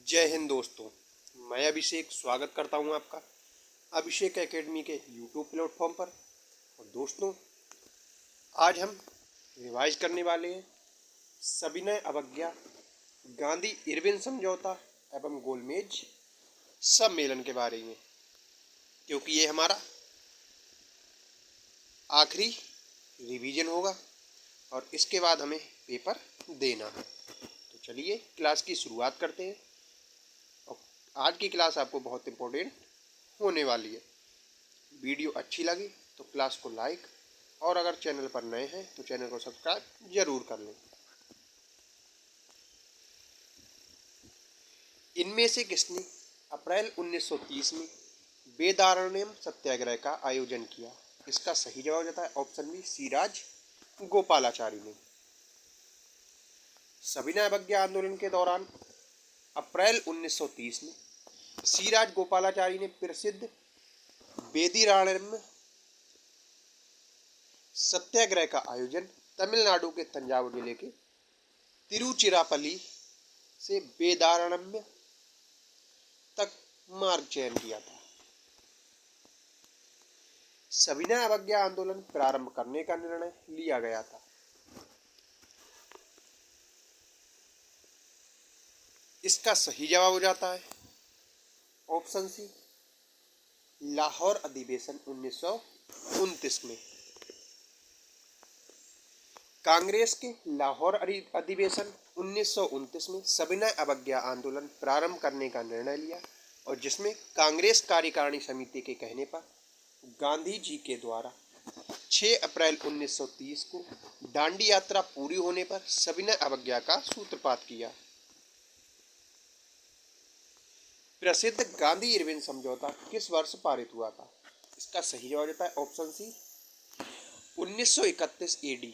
जय हिंद दोस्तों। मैं अभिषेक स्वागत करता हूं आपका अभिषेक एकेडमी के यूट्यूब प्लेटफॉर्म पर। और दोस्तों, आज हम रिवाइज करने वाले हैं सविनय अवज्ञा गांधी इरविन समझौता एवं गोलमेज सम्मेलन के बारे में, क्योंकि ये हमारा आखिरी रिवीजन होगा और इसके बाद हमें पेपर देना है। तो चलिए क्लास की शुरुआत करते हैं। और आज की क्लास आपको बहुत इम्पोर्टेंट होने वाली है। वीडियो अच्छी लगी तो क्लास को लाइक और अगर चैनल पर नए हैं तो चैनल को सब्सक्राइब जरूर कर लें। इनमें से किसने अप्रैल 1930 में वेदारण्यम सत्याग्रह का आयोजन किया? इसका सही जवाब जाता है ऑप्शन बी, सीराज गोपालाचारी ने। सविनय अवज्ञा आंदोलन के दौरान अप्रैल 1930 में सीराज गोपालाचारी ने प्रसिद्ध वेदिराण्यम सत्याग्रह का आयोजन तमिलनाडु के तंजावुर जिले के तिरुचिरापल्ली से वेदारण्यम तक मार्ग चयन किया था। सविनय अवज्ञा आंदोलन प्रारंभ करने का निर्णय लिया गया था। इसका सही जवाब हो जाता है ऑप्शन सी, लाहौर अधिवेशन 1929 में। कांग्रेस के लाहौर अधिवेशन 1929 में सविनय अवज्ञा आंदोलन प्रारंभ करने का निर्णय लिया और जिसमें कांग्रेस कार्यकारिणी समिति के कहने पर गांधी जी के द्वारा 6 अप्रैल 1930 को दांडी यात्रा पूरी होने पर सविनय अवज्ञा का सूत्रपात किया। प्रसिद्ध गांधी इरविन समझौता किस वर्ष पारित हुआ था? इसका सही जवाब होता है ऑप्शन सी, 1931 एडी।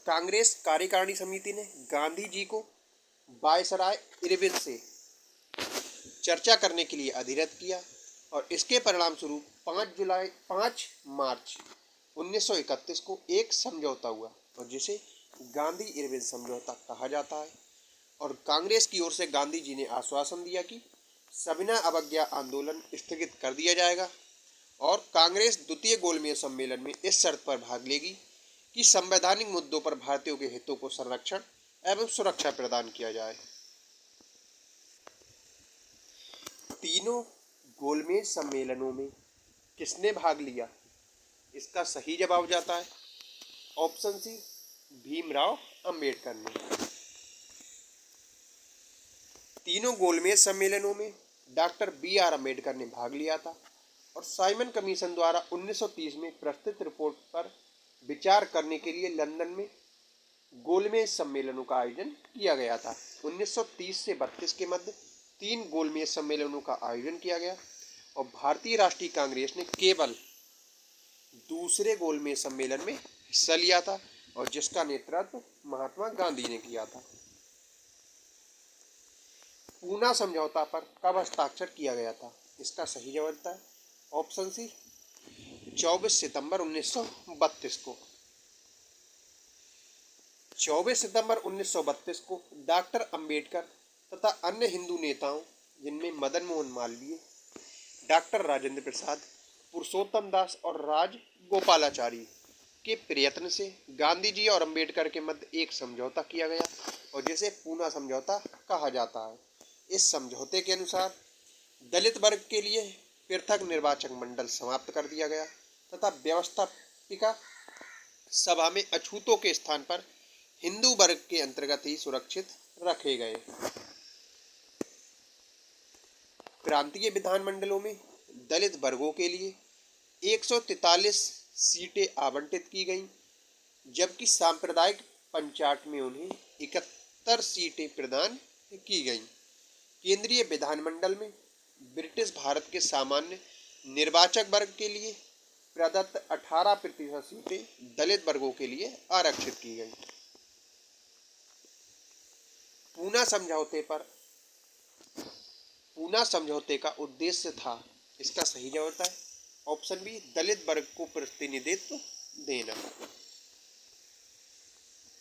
कांग्रेस कार्यकारिणी समिति ने गांधी जी को वायसराय इरविन से चर्चा करने के लिए अधिरथ किया और इसके परिणाम स्वरूप 5 मार्च 1931 को एक समझौता हुआ और जिसे गांधी इरविन समझौता कहा जाता है। और कांग्रेस की ओर से गांधी जी ने आश्वासन दिया कि सविनय अवज्ञा आंदोलन स्थगित कर दिया जाएगा और कांग्रेस द्वितीय गोलमेज सम्मेलन में इस शर्त पर भाग लेगी कि संवैधानिक मुद्दों पर भारतीयों के हितों को संरक्षण एवं सुरक्षा प्रदान किया जाए। तीनों गोलमेज सम्मेलनों में किसने भाग लिया? इसका सही जवाब जाता है ऑप्शन सी, भीमराव अंबेडकर ने। तीनों गोलमेज सम्मेलनों में डॉक्टर बी.आर. अंबेडकर ने भाग लिया था और साइमन कमीशन द्वारा 1930 में प्रस्तुत रिपोर्ट पर विचार करने के लिए लंदन में गोलमेज सम्मेलनों का आयोजन किया गया था। 1930 से 32 के मध्य 3 गोलमेज सम्मेलनों का आयोजन किया गया और भारतीय राष्ट्रीय कांग्रेस ने केवल दूसरे गोलमेज सम्मेलन में हिस्सा लिया था और जिसका नेतृत्व महात्मा गांधी ने किया था। पूना समझौता पर कब हस्ताक्षर किया गया था? इसका सही जवाब है ऑप्शन सी, 24 सितंबर 1932 को। 24 सितंबर 1932 को डॉक्टर अंबेडकर तथा अन्य हिंदू नेताओं, जिनमें मदन मोहन मालवीय, डॉक्टर राजेंद्र प्रसाद, पुरुषोत्तम दास और राज गोपालाचारी के प्रयत्न से गांधी जी और अंबेडकर के मध्य एक समझौता किया गया और जिसे पूना समझौता कहा जाता है। इस समझौते के अनुसार दलित वर्ग के लिए पृथक निर्वाचक मंडल समाप्त कर दिया गया तथा व्यवस्थापिका सभा में अछूतों के स्थान पर हिंदू वर्ग के अंतर्गत ही सुरक्षित रखे गए। प्रांतीय विधानमंडलों में दलित वर्गों के लिए 143 सीटें आवंटित की गईं, जबकि सांप्रदायिक पंचायत में उन्हें 71 सीटें प्रदान की गईं। केंद्रीय विधानमंडल में ब्रिटिश भारत के सामान्य निर्वाचक वर्ग के लिए प्रदत्त 18% सीटें दलित वर्गों के लिए आरक्षित की गई। पूना समझौते का उद्देश्य था, इसका सही जवाब है ऑप्शन बी, दलित वर्ग को प्रतिनिधित्व देना।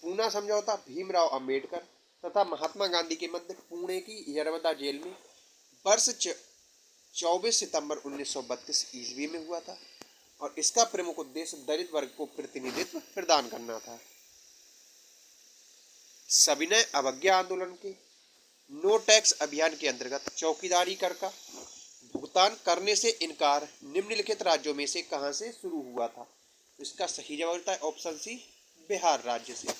पूना समझौता भीमराव अंबेडकर तथा महात्मा गांधी के मध्य पुणे की यरवदा जेल में वर्ष 24 सितंबर 1932 ईस्वी में हुआ था और इसका प्रमुख उद्देश्य दलित वर्ग को प्रतिनिधित्व प्रदान करना था। सविनय अवज्ञा आंदोलन के नो टैक्स अभियान के अंतर्गत चौकीदारी कर का भुगतान करने से इनकार निम्नलिखित राज्यों में से कहां से शुरू हुआ था? इसका सही जवाब होता है ऑप्शन सी, बिहार राज्य से।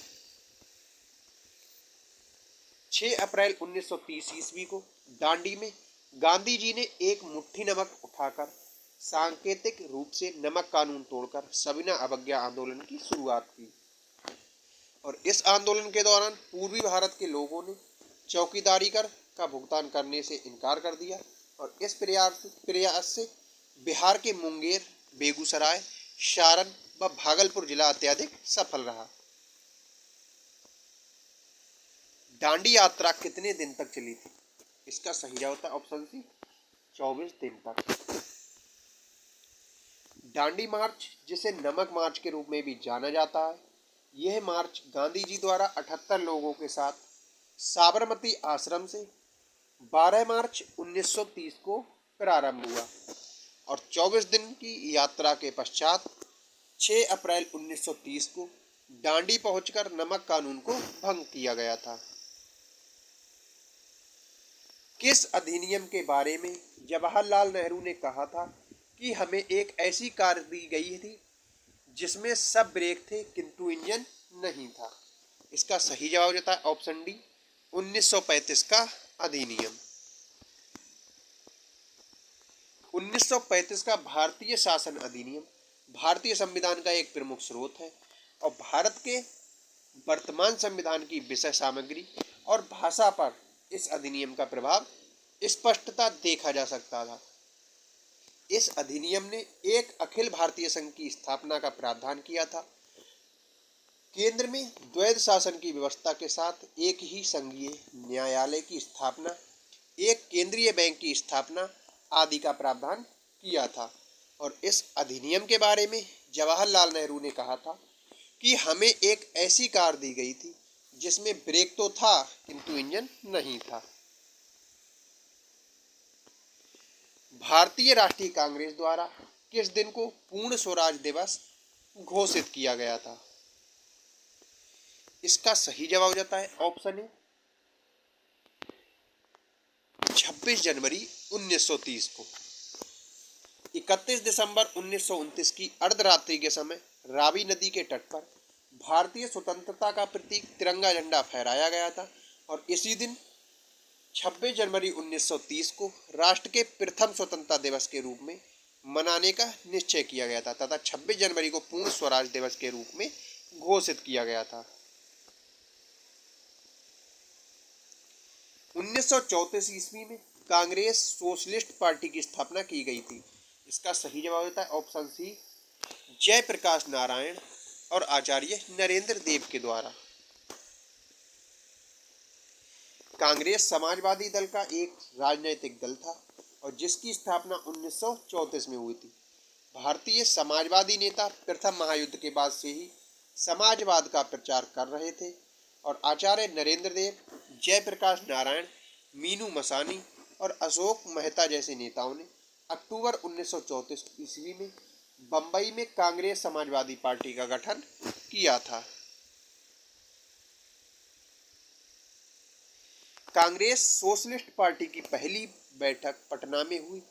6 अप्रैल 1930 ईस्वी को दांडी में गांधी जी ने एक मुट्ठी नमक उठाकर सांकेतिक रूप से नमक कानून तोड़कर सविनय अवज्ञा आंदोलन की शुरुआत की और इस आंदोलन के दौरान पूर्वी भारत के लोगों ने चौकीदारी कर का भुगतान करने से इनकार कर दिया और इस प्रयास से बिहार के मुंगेर, बेगूसराय, सारण व भागलपुर जिला अत्यधिक सफल रहा। दांडी यात्रा कितने दिन तक चली थी? इसका सही जवाब होता है ऑप्शन सी, 24 दिन तक। दांडी मार्च, जिसे नमक मार्च के रूप में भी जाना जाता है, यह मार्च गांधी जी द्वारा 78 लोगों के साथ साबरमती आश्रम से 12 मार्च 1930 को प्रारंभ हुआ और 24 दिन की यात्रा के पश्चात 6 अप्रैल 1930 को दांडी पहुंचकर नमक कानून को भंग किया गया था। किस अधिनियम के बारे में जवाहरलाल नेहरू ने कहा था कि हमें एक ऐसी कार दी गई थी जिसमें सब ब्रेक थे किंतु इंजन नहीं था? इसका सही जवाब होता है ऑप्शन डी, 1935 का अधिनियम। 1935 का भारतीय शासन अधिनियम भारतीय संविधान का एक प्रमुख स्रोत है और भारत के वर्तमान संविधान की विषय सामग्री और भाषा पर इस अधिनियम का प्रभाव स्पष्टता देखा जा सकता था। इस अधिनियम ने एक अखिल भारतीय संघ की स्थापना का प्रावधान किया था। केंद्र में द्वैध शासन की व्यवस्था के साथ एक ही संघीय न्यायालय की स्थापना, एक केंद्रीय बैंक की स्थापना आदि का प्रावधान किया था और इस अधिनियम के बारे में जवाहरलाल नेहरू ने कहा था कि हमें एक ऐसी कार दी गई थी जिसमें ब्रेक तो था किंतु इंजन नहीं था। भारतीय राष्ट्रीय कांग्रेस द्वारा किस दिन को पूर्ण स्वराज दिवस घोषित किया गया था? इसका सही जवाब हो जाता है ऑप्शन ए, 26 जनवरी 1930 को। 31 दिसंबर 1929 की अर्धरात्रि के समय रावी नदी के तट पर भारतीय स्वतंत्रता का प्रतीक तिरंगा झंडा फहराया गया था और इसी दिन 26 जनवरी 1930 को राष्ट्र के प्रथम स्वतंत्रता दिवस के रूप में मनाने का निश्चय किया गया था तथा 26 जनवरी को पूर्ण स्वराज दिवस के रूप में घोषित किया गया था। 1934 ईस्वी में कांग्रेस सोशलिस्ट पार्टी की स्थापना की गई थी। इसका सही जवाब होता है ऑप्शन सी, जयप्रकाश नारायण और आचार्य नरेंद्र देव के द्वारा। कांग्रेस समाजवादी दल का एक राजनीतिक दल था और जिसकी स्थापना 1934 में हुई थी। भारतीय समाजवादी नेता प्रथम महायुद्ध के बाद से ही समाजवाद का प्रचार कर रहे थे और आचार्य नरेंद्र देव, जयप्रकाश नारायण, मीनू मसानी और अशोक मेहता जैसे नेताओं ने अक्टूबर 1934 ईस्वी में बंबई में कांग्रेस समाजवादी पार्टी का गठन किया था। कांग्रेस सोशलिस्ट पार्टी की पहली बैठक पटना में हुई।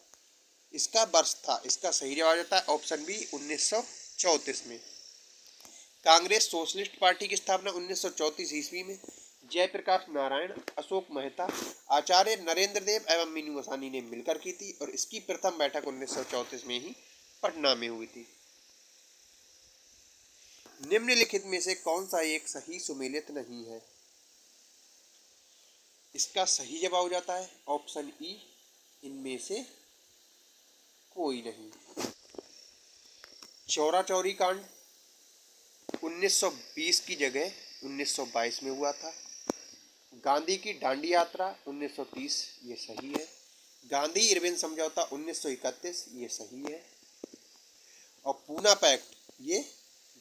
इसका वर्ष था, इसका सही जवाब आता है ऑप्शन बी, 1934 में। कांग्रेस सोशलिस्ट पार्टी की स्थापना 1934 ईस्वी में जयप्रकाश नारायण, अशोक मेहता, आचार्य नरेंद्र देव एवं मीनू मसानी ने मिलकर की थी और इसकी प्रथम बैठक 1934 में ही पटना में हुई थी। निम्नलिखित में से कौन सा एक सही सुमेलित नहीं है? इसका सही जवाब हो जाता है ऑप्शन ई, इनमें से कोई नहीं। चौरा चौरी कांड 1920 की जगह 1922 में हुआ था। गांधी की दांडी यात्रा 1930, ये सही है। गांधी इरविन समझौता 1931, ये सही है। और पूना पैक्ट ये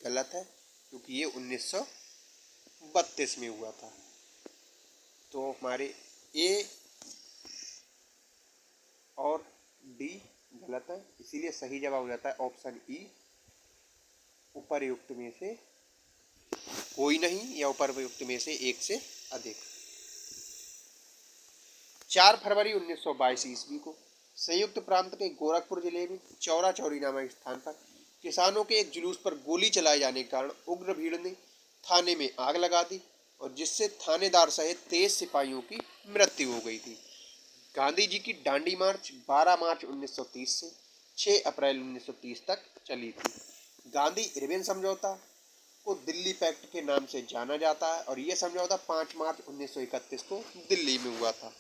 गलत है क्योंकि ये 1932 में हुआ था। तो हमारे ए और डी गलत है, इसीलिए सही जवाब हो जाता है ऑप्शन ई, उपर्युक्त में से कोई नहीं या उपर्युक्त में से एक से अधिक। 4 फरवरी 1922 ईस्वी को संयुक्त प्रांत के गोरखपुर जिले में चौरा चौरी नामक स्थान पर किसानों के एक जुलूस पर गोली चलाए जाने के कारण उग्र भीड़ ने थाने में आग लगा दी और जिससे थानेदार सहित 23 सिपाहियों की मृत्यु हो गई थी। गांधी जी की दांडी मार्च 12 मार्च 1930 से 6 अप्रैल 1930 तक चली थी। गांधी इरविन समझौता को दिल्ली पैक्ट के नाम से जाना जाता है और यह समझौता 5 मार्च 1931 को दिल्ली में हुआ था।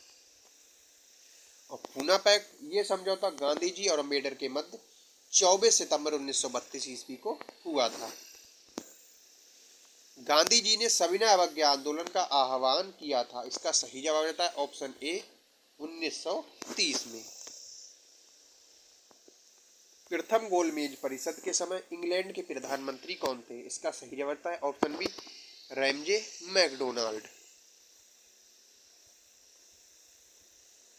और पूना पैक्ट, ये समझौता गांधी जी और अम्बेडकर के मध्य 24 सितंबर 1932 ईस्वी को हुआ था। गांधी जी ने सविनय अवज्ञा आंदोलन का आह्वान किया था। इसका सही जवाब रहता है ऑप्शन ए 1930 में। प्रथम गोलमेज परिषद के समय इंग्लैंड के प्रधानमंत्री कौन थे? इसका सही जवाब रहता है ऑप्शन बी रैमजे मैकडोनाल्ड।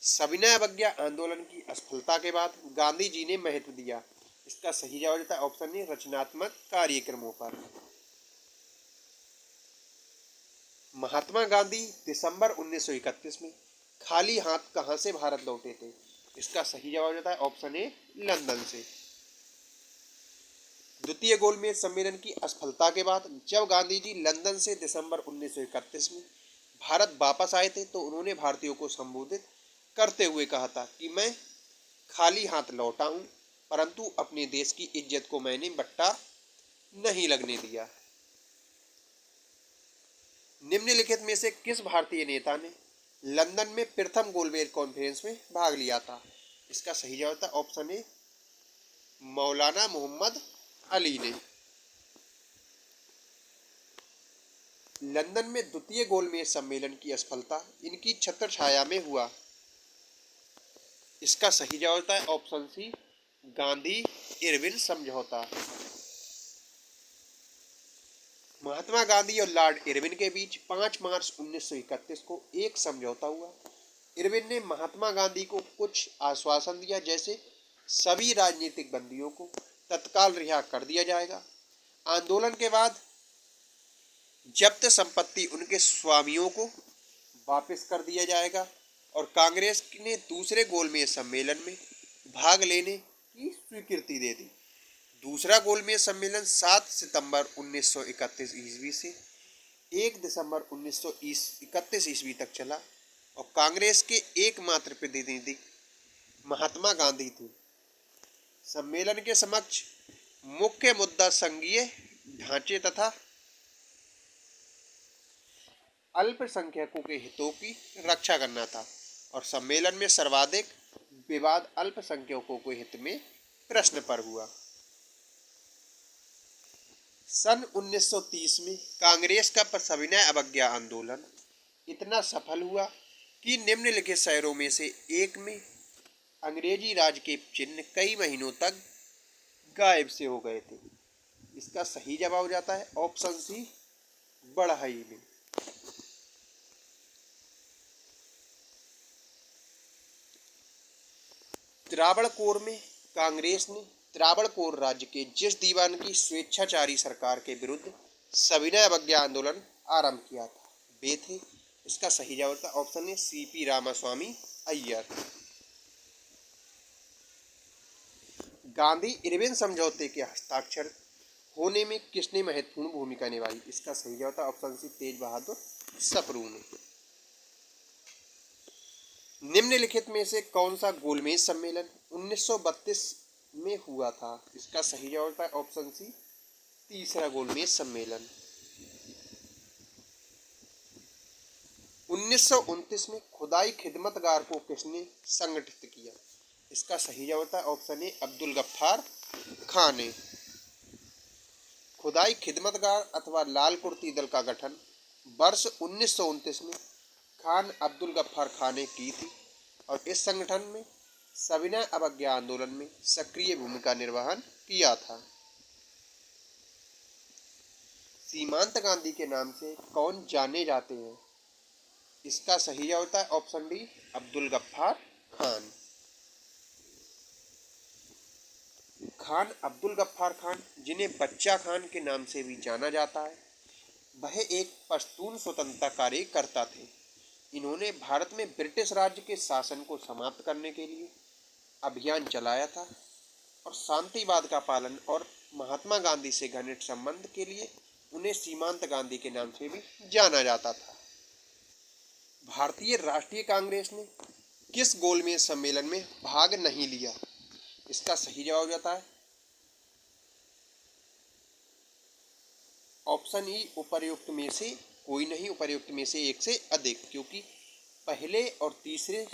सविनय अवज्ञा आंदोलन की असफलता के बाद गांधी जी ने महत्व दिया। इसका सही जवाब रहता है ऑप्शन ए रचनात्मक कार्यक्रमों पर। महात्मा गांधी दिसंबर 1931 में खाली हाथ कहां से भारत लौटे थे? इसका सही जवाब रहता है ऑप्शन ए लंदन से। द्वितीय गोलमेज सम्मेलन की असफलता के बाद जब गांधी जी लंदन से दिसंबर 1931 में भारत वापस आए थे तो उन्होंने भारतीयों को संबोधित करते हुए कहा था कि मैं खाली हाथ लौटा हूं, परंतु अपने देश की इज्जत को मैंने बट्टा नहीं लगने दिया। निम्नलिखित में से किस भारतीय नेता ने लंदन में प्रथम गोलमेज कॉन्फ्रेंस में भाग लिया था? इसका सही जवाब था ऑप्शन ए मौलाना मोहम्मद अली ने। लंदन में द्वितीय गोलमेज सम्मेलन की असफलता इनकी छत्रछाया में हुआ। इसका सही जवाब था ऑप्शन सी गांधी इरविन समझौता। महात्मा गांधी और लॉर्ड इरविन के बीच 5 मार्च 1931 को एक समझौता हुआ। इरविन ने महात्मा गांधी को कुछ आश्वासन दिया, जैसे सभी राजनीतिक बंदियों को तत्काल रिहा कर दिया जाएगा, आंदोलन के बाद जब्त संपत्ति उनके स्वामियों को वापस कर दिया जाएगा और कांग्रेस ने दूसरे गोलमेज सम्मेलन में भाग लेने की स्वीकृति दे दी। दूसरा गोलमेज सम्मेलन 7 सितंबर 1931 ईस्वी से 1 दिसंबर 1931 ईस्वी तक चला और कांग्रेस के एकमात्र प्रतिनिधि महात्मा गांधी थे। सम्मेलन के समक्ष मुख्य मुद्दा संघीय ढांचे तथा अल्पसंख्यकों के हितों की रक्षा करना था और सम्मेलन में सर्वाधिक विवाद अल्पसंख्यकों के हित में प्रश्न पर हुआ। सन 1930 में कांग्रेस का सविनय अवज्ञा आंदोलन इतना सफल हुआ कि निम्नलिखित शहरों में से एक में अंग्रेजी राज के चिन्ह कई महीनों तक गायब से हो गए थे। इसका सही जवाब हो जाता है ऑप्शन सी बढ़ई में। त्रावणकोर में कांग्रेस ने त्रावणकोर राज्य के जिस दीवान की स्वेच्छाचारी सरकार के विरुद्ध सविनय अवज्ञा आंदोलन आरंभ किया था वे थे। इसका सही जवाब था option A C P Ramaswamy Iyer. Gandhi Irwin समझौते के हस्ताक्षर होने में किसने महत्वपूर्ण भूमिका निभाई? इसका सही जवाब था ऑप्शन सी तेज बहादुर सप्रू ने। निम्नलिखित में से कौन सा गोलमेज सम्मेलन 1932 में हुआ था? इसका सही जवाब था ऑप्शन सी तीसरा गोलमेज सम्मेलन। 1929 में खुदाई खिदमतगार को किसने संगठित किया? इसका सही जवाब था ऑप्शन ए अब्दुल गफ्फार खान ने। खुदाई खिदमतगार अथवा लाल कुर्ती दल का गठन वर्ष 1929 में खान अब्दुल गफ्फार खान ने की थी और इस संगठन में सविनय अवज्ञा आंदोलन में सक्रिय भूमिका निर्वहन किया था। सीमांत गांधी के नाम से कौन जाने जाते हैं? इसका सही जवाब होता है ऑप्शन डी, अब्दुल गफ्फार खान। खान अब्दुल गफ्फार खान, जिन्हें बच्चा खान के नाम से भी जाना जाता है, वह एक पश्तून स्वतंत्रता कार्यकर्ता थे। इन्होंने भारत में ब्रिटिश राज्य के शासन को समाप्त करने के लिए अभियान चलाया था और शांतिवाद का पालन और महात्मा गांधी से घनिष्ठ संबंध के लिए उन्हें सीमांत गांधी के नाम से भी जाना जाता था। भारतीय राष्ट्रीय कांग्रेस ने किस गोलमेज सम्मेलन में भाग नहीं लिया? इसका सही जवाब जाता है ऑप्शन ई, उपर्युक्त में से कोई नहीं, उपर्युक्त में से एक से अधिक, क्योंकि पहले और तीसरे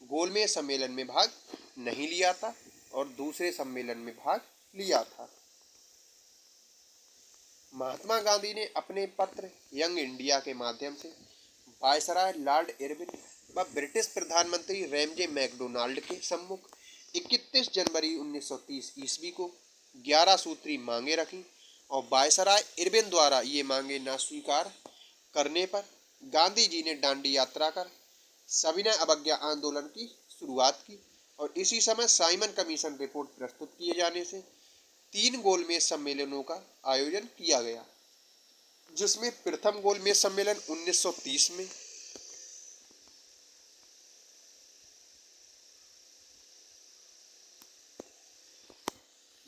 गोलमेज सम्मेलन में भाग नहीं लिया था और दूसरे सम्मेलन में भाग लिया था। महात्मा गांधी ने अपने पत्र यंग इंडिया के माध्यम से वायसराय लॉर्ड इरविन व ब्रिटिश प्रधानमंत्री रैमजे मैकडोनाल्ड के सम्मुख 31 जनवरी 1930 ईस्वी को 11 सूत्री मांगे रखी और वायसराय इरविन द्वारा ये मांगे न स्वीकार करने पर गांधी जी ने दांडी यात्रा कर सविनय अवज्ञा आंदोलन की शुरुआत की और इसी समय साइमन कमीशन रिपोर्ट प्रस्तुत किए जाने से 3 गोलमेज सम्मेलनों का आयोजन किया गया, जिसमें प्रथम गोलमेज सम्मेलन 1930 में,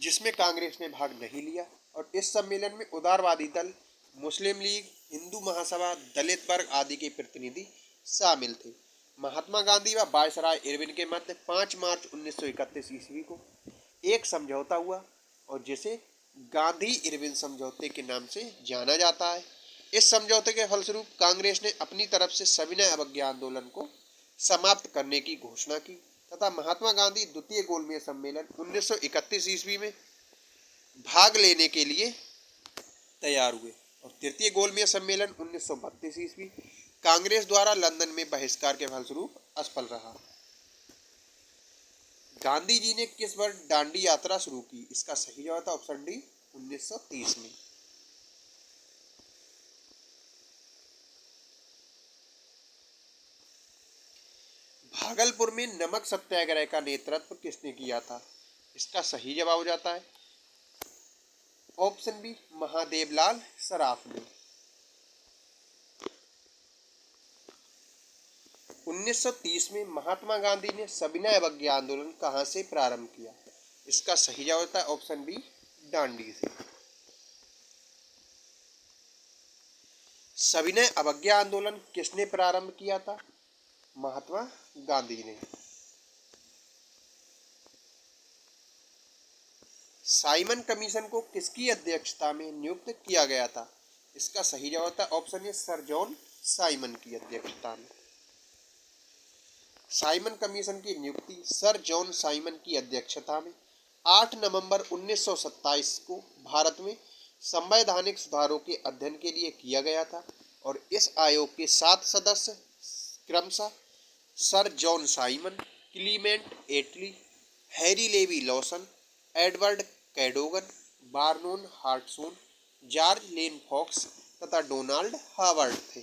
जिसमें कांग्रेस ने भाग नहीं लिया, और इस सम्मेलन में उदारवादी दल, मुस्लिम लीग, हिंदू महासभा, दलित वर्ग आदि के प्रतिनिधि शामिल थे। महात्मा गांधी व वायसराय इरविन के मध्य 5 मार्च 1931 ईस्वी को एक समझौता हुआ और जिसे गांधी इरविन समझौते के नाम से जाना जाता है। इस समझौते के फलस्वरूप कांग्रेस ने अपनी तरफ से सविनय अवज्ञा आंदोलन को समाप्त करने की घोषणा की तथा महात्मा गांधी द्वितीय गोलमेज सम्मेलन 1931 ईस्वी में भाग लेने के लिए तैयार हुए और तृतीय गोलमेज सम्मेलन 1932 ईस्वी कांग्रेस द्वारा लंदन में बहिष्कार के फलस्वरूप असफल रहा। गांधी जी ने किस वर्ष दांडी यात्रा शुरू की? इसका सही जवाब था ऑप्शन डी, 1930 में। भागलपुर में नमक सत्याग्रह का नेतृत्व किसने किया था? इसका सही जवाब हो जाता है ऑप्शन बी, महादेवलाल सराफ ने। 1930 में महात्मा गांधी ने सविनय अवज्ञा आंदोलन कहां से प्रारंभ किया? इसका सही जवाब होता है ऑप्शन बी, दांडी से। सविनय अवज्ञा आंदोलन किसने प्रारंभ किया था? महात्मा गांधी ने। साइमन कमीशन को किसकी अध्यक्षता में नियुक्त किया गया था? इसका सही जवाब था ऑप्शन ए, सर जॉन साइमन की अध्यक्षता में। साइमन कमीशन की नियुक्ति सर जॉन साइमन की अध्यक्षता में 8 नवंबर 1927 को भारत में संवैधानिक सुधारों के अध्ययन के लिए किया गया था और इस आयोग के 7 सदस्य क्रमशः sir John Simon, Clement Attlee, Harry Levy Lawson, Edward Cadogan, Vernon Hartshorn, George Lane Fox तथा डोनाल्ड हावर्ड थे।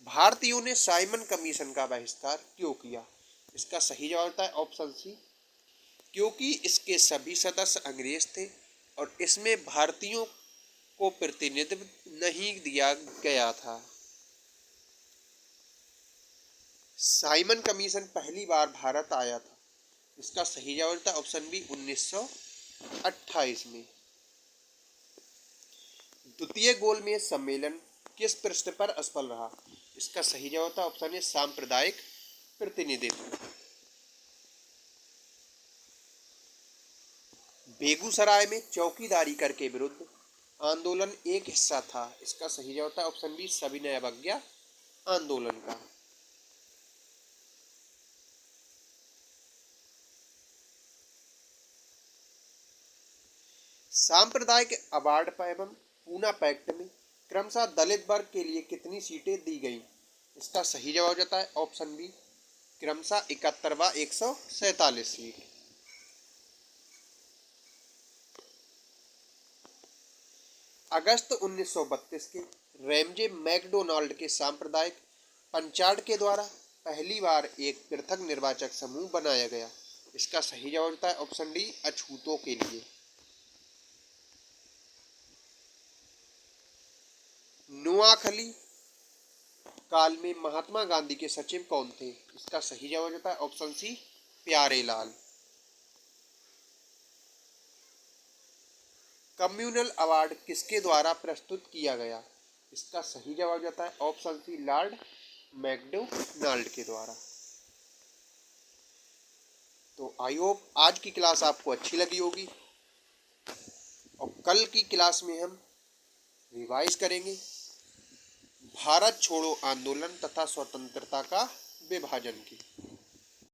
भारतीयों ने साइमन कमीशन का बहिष्कार क्यों किया? इसका सही जवाब था ऑप्शन सी, क्योंकि इसके सभी सदस्य अंग्रेज थे और इसमें भारतीयों को प्रतिनिधित्व नहीं दिया गया था। साइमन कमीशन पहली बार भारत आया था। इसका सही जवाब था ऑप्शन बी, 1928 में। द्वितीय गोलमेज सम्मेलन किस पृष्ठ पर असफल रहा? इसका सही जवाब था ऑप्शन ए, सांप्रदायिक प्रतिनिधित्व। बेगूसराय में चौकीदारी कर के विरुद्ध आंदोलन एक हिस्सा था। इसका सही जवाब था ऑप्शन बी, सविनय अवज्ञा आंदोलन का। सांप्रदायिक अवार्ड एवं पूना पैक्ट में क्रमशः दलित वर्ग के लिए कितनी सीटें दी गईं? इसका सही जवाब जाता है ऑप्शन बी, क्रमशः 71 व 147 सीट। अगस्त 1932 के रैमजे मैकडोनाल्ड के सांप्रदायिक पंचार्ड के द्वारा पहली बार एक पृथक निर्वाचक समूह बनाया गया। इसका सही जवाब होता है ऑप्शन डी, अछूतों के लिए। नुआखली काल में महात्मा गांधी के सचिव कौन थे? इसका सही जवाब होता है option C, Pyarelal. Communal award किसके द्वारा प्रस्तुत किया गया? इसका सही जवाब होता है ऑप्शन सी, लॉर्ड मैकडोनाल्ड के द्वारा। तो आई होप आज की क्लास आपको अच्छी लगी होगी और कल की क्लास में हम रिवाइज करेंगे भारत छोड़ो आंदोलन तथा स्वतंत्रता का विभाजन की।